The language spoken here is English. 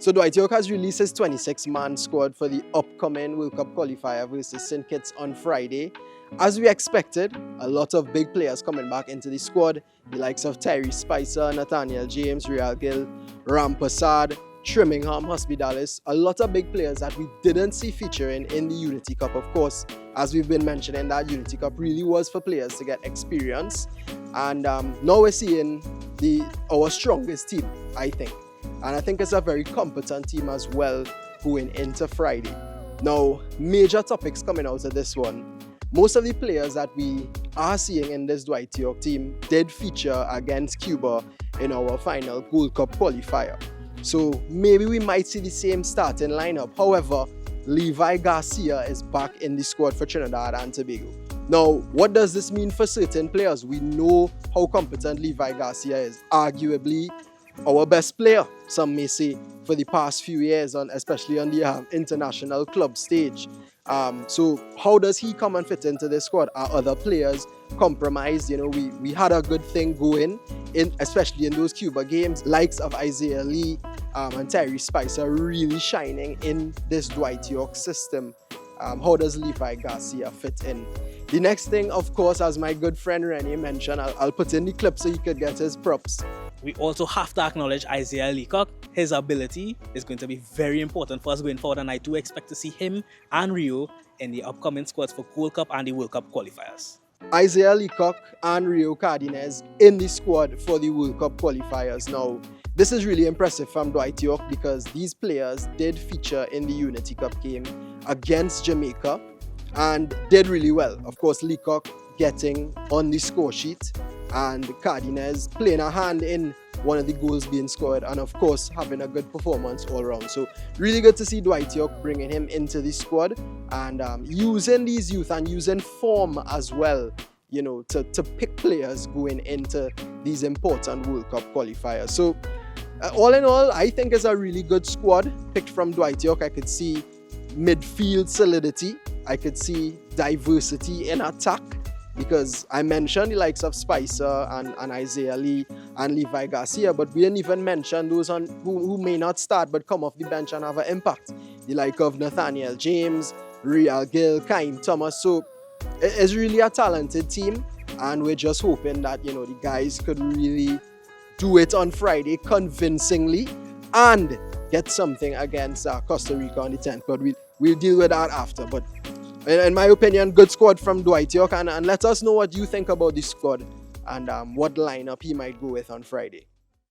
So Dwight Yorke has released his 26-man squad for the upcoming World Cup Qualifier versus St. Kitts on Friday. As we expected, a lot of big players coming back into the squad. The likes of Tyrese Spicer, Nathaniel James, Real Gill, Ram Prasad, Trimingham, Hospitalis. A lot of big players that we didn't see featuring in the Unity Cup. Of course, as we've been mentioning, that Unity Cup really was for players to get experience. And now we're seeing our strongest team, I think. And I think it's a very competent team as well going into Friday. Now, major topics coming out of this one. Most of the players that we are seeing in this Dwight Yorke team did feature against Cuba in our final World Cup qualifier. So maybe we might see the same starting lineup. However, Levi Garcia is back in the squad for Trinidad and Tobago. Now, what does this mean for certain players? We know how competent Levi Garcia is. Arguably our best player, some may say, for the past few years, especially on the international club stage. So how does he come and fit into this squad? Are other players compromised? You know, we had a good thing going, especially in those Cuba games. Likes of Isaiah Lee and Tyrese Spicer really shining in this Dwight Yorke system. How does Levi Garcia fit in? The next thing, of course, as my good friend Rennie mentioned, I'll put in the clip so he could get his props. We also have to acknowledge Isaiah Leacock. His ability is going to be very important for us going forward, and I do expect to see him and Rio in the upcoming squads for World Cup and the World Cup qualifiers. Isaiah Leacock and Rio Cardenas in the squad for the World Cup qualifiers. Now, this is really impressive from Dwight Yorke because these players did feature in the Unity Cup game against Jamaica and did really well. Of course, Leacock getting on the score sheet and Cardenas playing a hand in one of the goals being scored, and of course having a good performance all around. So really good to see Dwight Yorke bringing him into the squad and using these youth and using form as well, you know, to pick players going into these important World Cup qualifiers. So all in all, I think it's a really good squad picked from Dwight Yorke. I could see midfield solidity, I could see diversity in attack, because I mentioned the likes of Spicer and Isaiah Lee and Levi Garcia, but we didn't even mention those who may not start but come off the bench and have an impact. The like of Nathaniel James, Real Gill, Kaim Thomas. So it's really a talented team, and we're just hoping that, you know, the guys could really do it on Friday convincingly and get something against Costa Rica on the 10th. But we'll deal with that after. But in my opinion, good squad from Dwight Yorke, and let us know what you think about this squad and what lineup he might go with on Friday.